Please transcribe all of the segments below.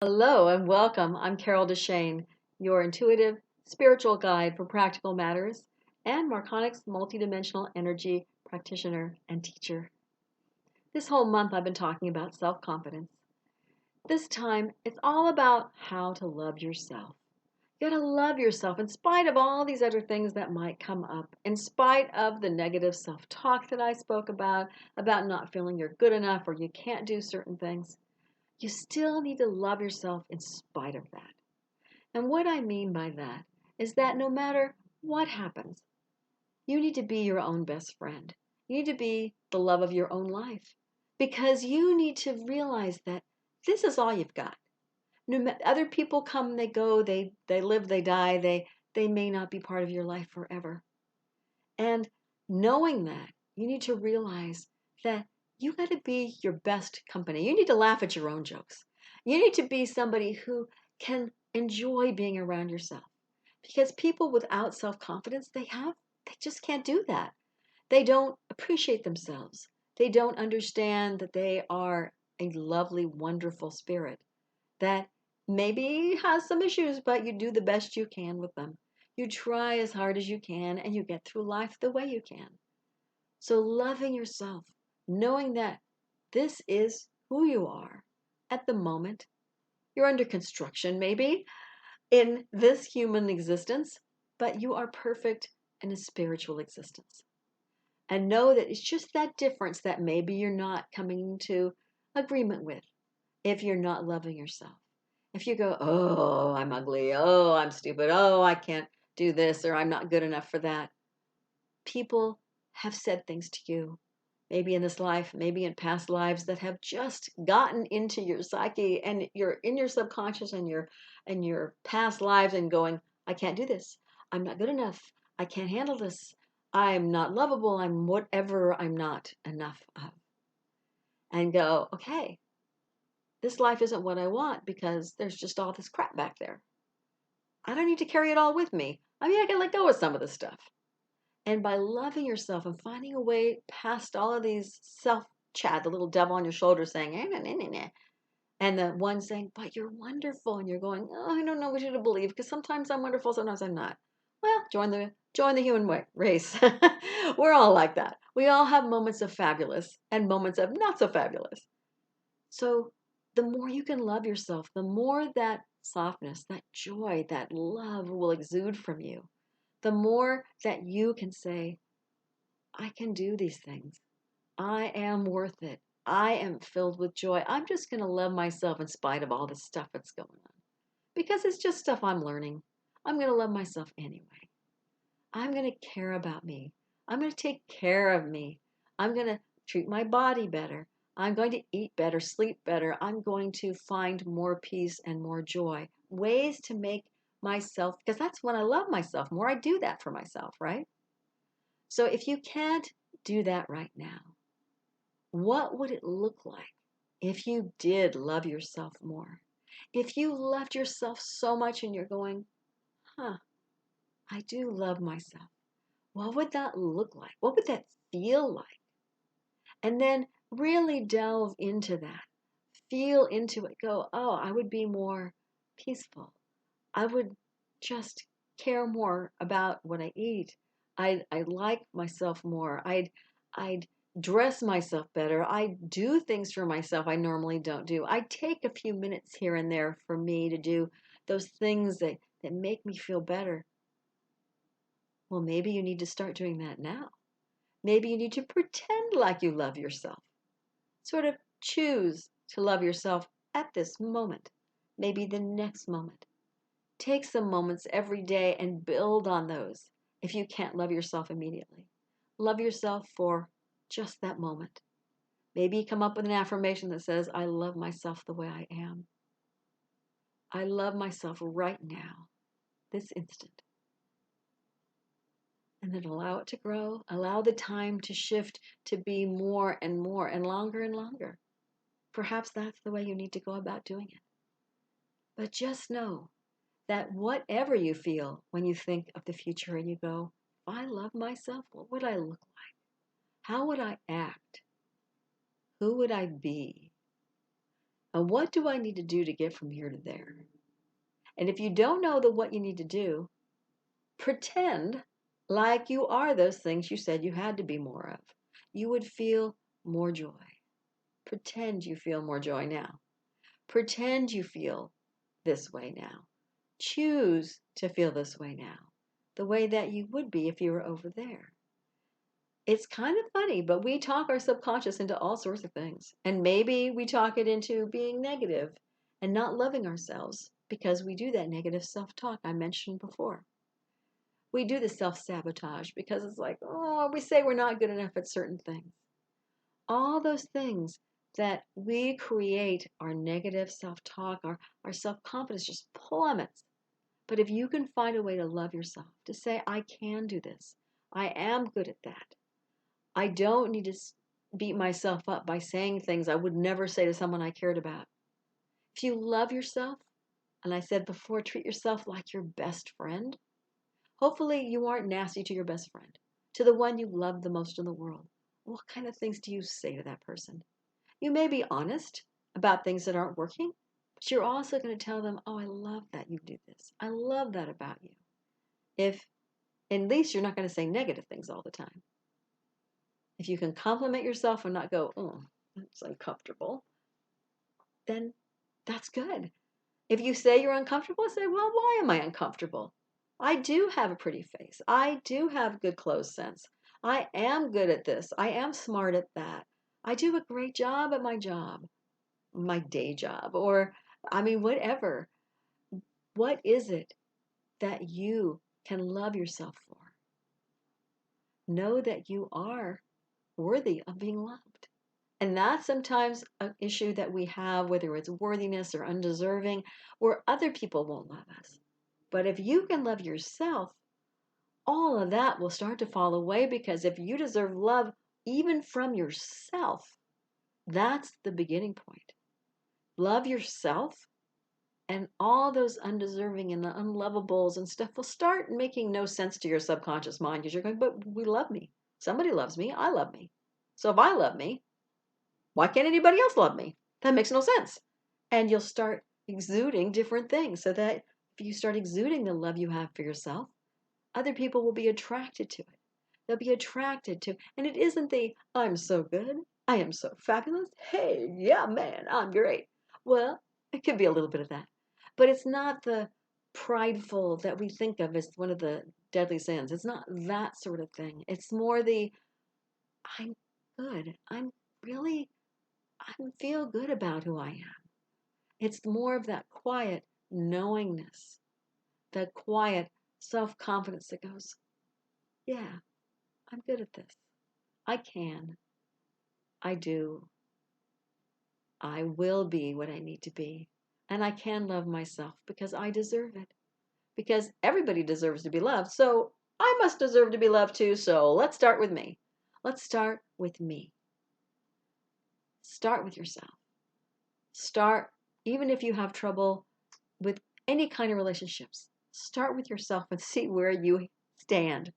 Hello and welcome. I'm Carol DeChaine, your intuitive spiritual guide for practical matters and Marconics multidimensional energy practitioner and teacher. This whole month I've been talking about self-confidence. This time it's all about how to love yourself. You gotta love yourself in spite of all these other things that might come up, in spite of the negative self-talk that I spoke about not feeling you're good enough or you can't do certain things. You still need to love yourself in spite of that. And what I mean by that is that no matter what happens, you need to be your own best friend. You need to be the love of your own life because you need to realize that this is all you've got. Other people come, they go, they live, they die, they may not be part of your life forever. And knowing that, you need to realize that you got to be your best company. You need to laugh at your own jokes. You need to be somebody who can enjoy being around yourself. Because people without self-confidence, they just can't do that. They don't appreciate themselves. They don't understand that they are a lovely, wonderful spirit that maybe has some issues, but you do the best you can with them. You try as hard as you can and you get through life the way you can. So, loving yourself, knowing that this is who you are at the moment. You're under construction, maybe, in this human existence, but you are perfect in a spiritual existence. And know that it's just that difference that maybe you're not coming to agreement with if you're not loving yourself. If you go, oh, I'm ugly, oh, I'm stupid, oh, I can't do this, or I'm not good enough for that. People have said things to you, maybe in this life, maybe in past lives, that have just gotten into your psyche and you're in your subconscious and your past lives and going, I can't do this. I'm not good enough. I can't handle this. I'm not lovable. I'm whatever I'm not enough of. And go, okay, this life isn't what I want because there's just all this crap back there. I don't need to carry it all with me. I mean, I can let go of some of this stuff. And by loving yourself and finding a way past all of these self chat, the little devil on your shoulder saying, eh, nah, nah, nah, nah, and the one saying, but you're wonderful. And you're going, oh, I don't know what you to believe because sometimes I'm wonderful, sometimes I'm not. Well, join the human race. We're all like that. We all have moments of fabulous and moments of not so fabulous. So the more you can love yourself, the more that softness, that joy, that love will exude from you. The more that you can say, I can do these things. I am worth it. I am filled with joy. I'm just going to love myself in spite of all the stuff that's going on because it's just stuff I'm learning. I'm going to love myself anyway. I'm going to care about me. I'm going to take care of me. I'm going to treat my body better. I'm going to eat better, sleep better. I'm going to find more peace and more joy. Ways to make myself, because that's when I love myself more. I do that for myself, right? So if you can't do that right now, what would it look like if you did love yourself more? If you loved yourself so much and you're going, I do love myself. What would that look like? What would that feel like? And then really delve into that. Feel into it. Go, oh, I would be more peaceful. I would just care more about what I eat. I'd like myself more. I'd dress myself better. I do things for myself I normally don't do. I take a few minutes here and there for me to do those things that make me feel better. Well, maybe you need to start doing that now. Maybe you need to pretend like you love yourself. Sort of choose to love yourself at this moment, maybe the next moment. Take some moments every day and build on those if you can't love yourself immediately. Love yourself for just that moment. Maybe come up with an affirmation that says, I love myself the way I am. I love myself right now, this instant. And then allow it to grow. Allow the time to shift to be more and more and longer and longer. Perhaps that's the way you need to go about doing it. But just know that whatever you feel when you think of the future and you go, if I love myself, what would I look like? How would I act? Who would I be? And what do I need to do to get from here to there? And if you don't know what you need to do, pretend like you are those things you said you had to be more of. You would feel more joy. Pretend you feel more joy now. Pretend you feel this way now. Choose to feel this way now, the way that you would be if you were over there. It's kind of funny, but we talk our subconscious into all sorts of things. And maybe we talk it into being negative and not loving ourselves because we do that negative self-talk I mentioned before. We do the self-sabotage because it's like, oh, we say we're not good enough at certain things. All those things that we create, our negative self-talk, our self-confidence just plummets. But if you can find a way to love yourself, to say, I can do this, I am good at that, I don't need to beat myself up by saying things I would never say to someone I cared about. If you love yourself, and I said before, treat yourself like your best friend, hopefully you aren't nasty to your best friend, to the one you love the most in the world. What kind of things do you say to that person? You may be honest about things that aren't working, but you're also going to tell them, oh, I love that you do this. I love that about you. If at least you're not going to say negative things all the time. If you can compliment yourself and not go, oh, it's uncomfortable, then that's good. If you say you're uncomfortable, say, well, why am I uncomfortable? I do have a pretty face. I do have good clothes sense. I am good at this. I am smart at that. I do a great job at my day job, or whatever. What is it that you can love yourself for? Know that you are worthy of being loved. And that's sometimes an issue that we have, whether it's worthiness or undeserving, where other people won't love us. But if you can love yourself, all of that will start to fall away, because if you deserve love even from yourself, that's the beginning point. Love yourself, and all those undeserving and the unlovables and stuff will start making no sense to your subconscious mind, because you're going, but we love me. Somebody loves me. I love me. So if I love me, why can't anybody else love me? That makes no sense. And you'll start exuding different things, so that if you start exuding the love you have for yourself, other people will be attracted to it. They'll be attracted to, and it isn't the, I'm so good, I am so fabulous, hey, yeah, man, I'm great. Well, it could be a little bit of that. But it's not the prideful that we think of as one of the deadly sins. It's not that sort of thing. It's more the, I'm good. I feel good about who I am. It's more of that quiet knowingness, that quiet self-confidence that goes, yeah, I'm good at this. I can. I do. I will be what I need to be. And I can love myself because I deserve it. Because everybody deserves to be loved. So I must deserve to be loved too. So let's start with me. Let's start with me. Start with yourself. Start, even if you have trouble with any kind of relationships, start with yourself and see where you stand.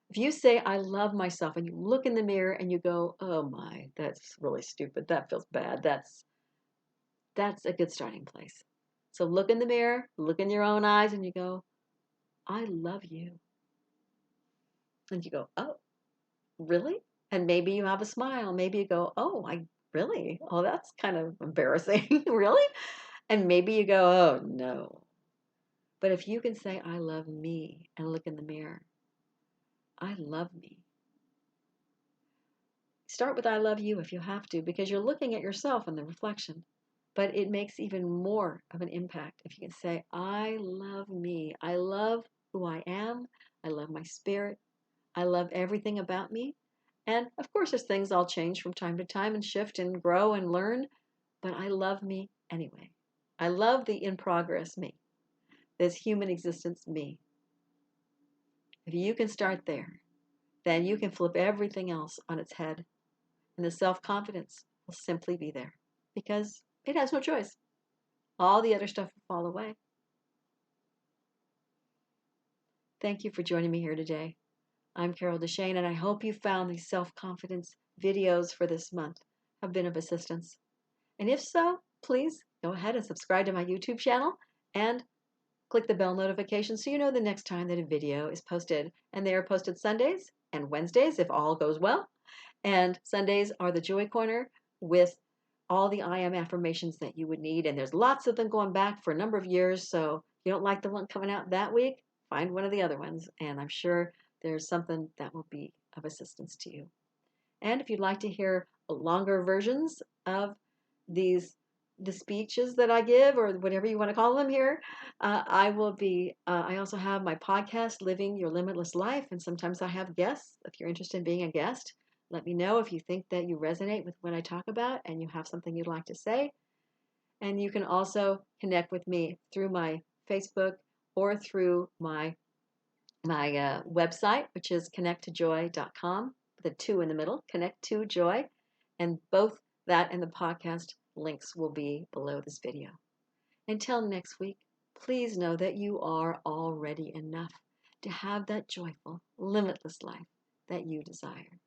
If you say, I love myself, and you look in the mirror and you go, oh my, that's really stupid. That feels bad. That's a good starting place. So look in the mirror, look in your own eyes, and you go, I love you. And you go, oh, really? And maybe you have a smile. Maybe you go, oh, I really? Oh, that's kind of embarrassing. Really? And maybe you go, oh, no. But if you can say, I love me, and look in the mirror, I love me. Start with I love you if you have to, because you're looking at yourself in the reflection. But it makes even more of an impact if you can say, I love me. I love who I am. I love my spirit. I love everything about me. And of course, there's things I'll change from time to time and shift and grow and learn, but I love me anyway. I love the in progress me, this human existence me. If you can start there, then you can flip everything else on its head, and the self-confidence will simply be there because it has no choice. All the other stuff will fall away. Thank you for joining me here today. I'm Carol DeChaine, and I hope you found these self-confidence videos for this month have been of assistance. And if so, please go ahead and subscribe to my YouTube channel and click the bell notification so you know the next time that a video is posted. And they are posted Sundays and Wednesdays if all goes well. And Sundays are the Joy Corner with all the I am affirmations that you would need. And there's lots of them going back for a number of years. So if you don't like the one coming out that week, find one of the other ones. And I'm sure there's something that will be of assistance to you. And if you'd like to hear longer versions of the speeches that I give, or whatever you want to call them here, I also have my podcast, Living Your Limitless Life. And sometimes I have guests. If you're interested in being a guest, let me know if you think that you resonate with what I talk about and you have something you'd like to say. And you can also connect with me through my Facebook or through my website, which is connecttojoy.com, the 2 in the middle, Connect to Joy. And both that and the podcast links will be below this video. Until next week, please know that you are already enough to have that joyful, limitless life that you desire.